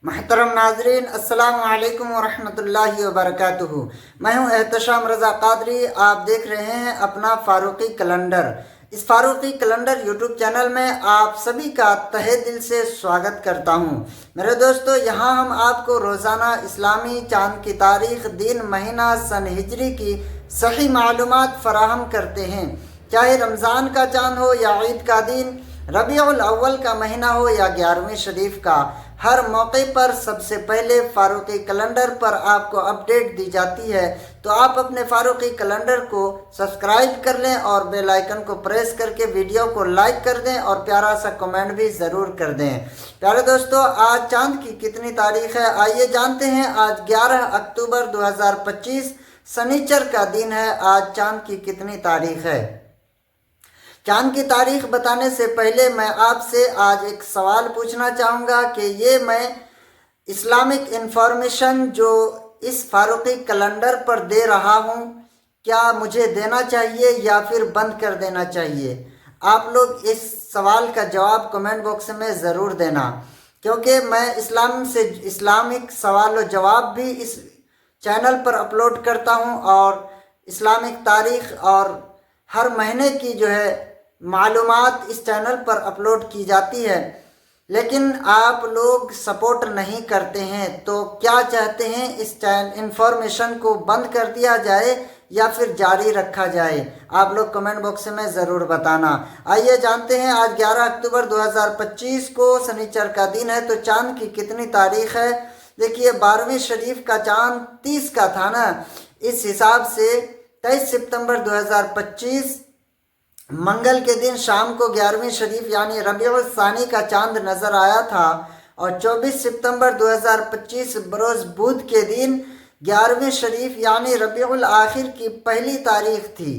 محترم ناظرین، السلام علیکم ورحمۃ اللہ وبرکاتہ۔ میں ہوں احتشام رضا قادری۔ آپ دیکھ رہے ہیں اپنا فاروقی کیلنڈر۔ اس فاروقی کیلنڈر یوٹیوب چینل میں آپ سبھی کا تہہ دل سے سواگت کرتا ہوں۔ میرے دوستو، یہاں ہم آپ کو روزانہ اسلامی چاند کی تاریخ، دن، مہینہ، سن ہجری کی صحیح معلومات فراہم کرتے ہیں۔ چاہے رمضان کا چاند ہو یا عید کا دن، ربیع الاول کا مہینہ ہو یا 11ویں شریف کا، ہر موقع پر سب سے پہلے فاروقی کیلنڈر پر آپ کو اپڈیٹ دی جاتی ہے۔ تو آپ اپنے فاروقی کیلنڈر کو سبسکرائب کر لیں اور بیل آئیکن کو پریس کر کے ویڈیو کو لائک کر دیں اور پیارا سا کمنٹ بھی ضرور کر دیں۔ پیارے دوستو، آج چاند کی کتنی تاریخ ہے آئیے جانتے ہیں۔ آج 11 اکتوبر 2025 سنیچر کا دن ہے۔ آج چاند کی کتنی تاریخ ہے؟ چاند کی تاریخ بتانے سے پہلے میں آپ سے آج ایک سوال پوچھنا چاہوں گا کہ یہ میں اسلامک انفارمیشن جو اس فاروقی کیلنڈر پر دے رہا ہوں، کیا مجھے دینا چاہیے یا پھر بند کر دینا چاہیے؟ آپ لوگ اس سوال کا جواب کمنٹ باکس میں ضرور دینا، کیونکہ میں اسلامک سوال و جواب بھی اس چینل پر اپلوڈ کرتا ہوں اور اسلامک تاریخ اور ہر مہینے کی معلومات اس چینل پر اپلوڈ کی جاتی ہے، لیکن آپ لوگ سپورٹ نہیں کرتے ہیں۔ تو کیا چاہتے ہیں، اس انفارمیشن کو بند کر دیا جائے یا پھر جاری رکھا جائے؟ آپ لوگ کمنٹ باکس میں ضرور بتانا۔ آئیے جانتے ہیں، آج 11 اکتوبر 2025 کو سنیچر کا دن ہے۔ تو چاند کی کتنی تاریخ ہے؟ دیکھیے، 12ویں شریف کا چاند 30 کا تھا نا، اس حساب سے 23 ستمبر 2025 منگل کے دن شام کو 11ویں شریف یعنی ربیع الثانی کا چاند نظر آیا تھا، اور 24 ستمبر 2025 بروز بدھ کے دن 11ویں شریف یعنی ربیع الاخر کی پہلی تاریخ تھی،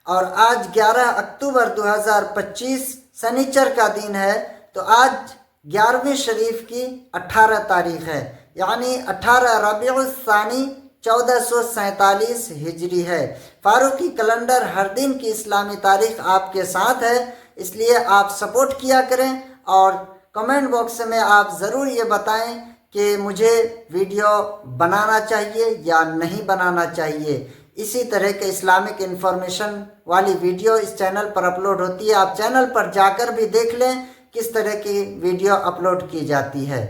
اور آج 11 اکتوبر 2025 سنیچر کا دن ہے۔ تو آج 11ویں شریف کی 18 تاریخ ہے، یعنی 18 ربیع الثانی 1447 ہجری ہے۔ فاروقی کیلنڈر ہر دن کی اسلامی تاریخ آپ کے ساتھ ہے، اس لیے آپ سپورٹ کیا کریں اور کمنٹ باکس میں آپ ضرور یہ بتائیں کہ مجھے ویڈیو بنانا چاہیے یا نہیں بنانا چاہیے۔ اسی طرح کے اسلامک انفارمیشن والی ویڈیو اس چینل پر اپلوڈ ہوتی ہے، آپ چینل پر جا کر بھی دیکھ لیں کس طرح کی ویڈیو اپلوڈ کی جاتی ہے۔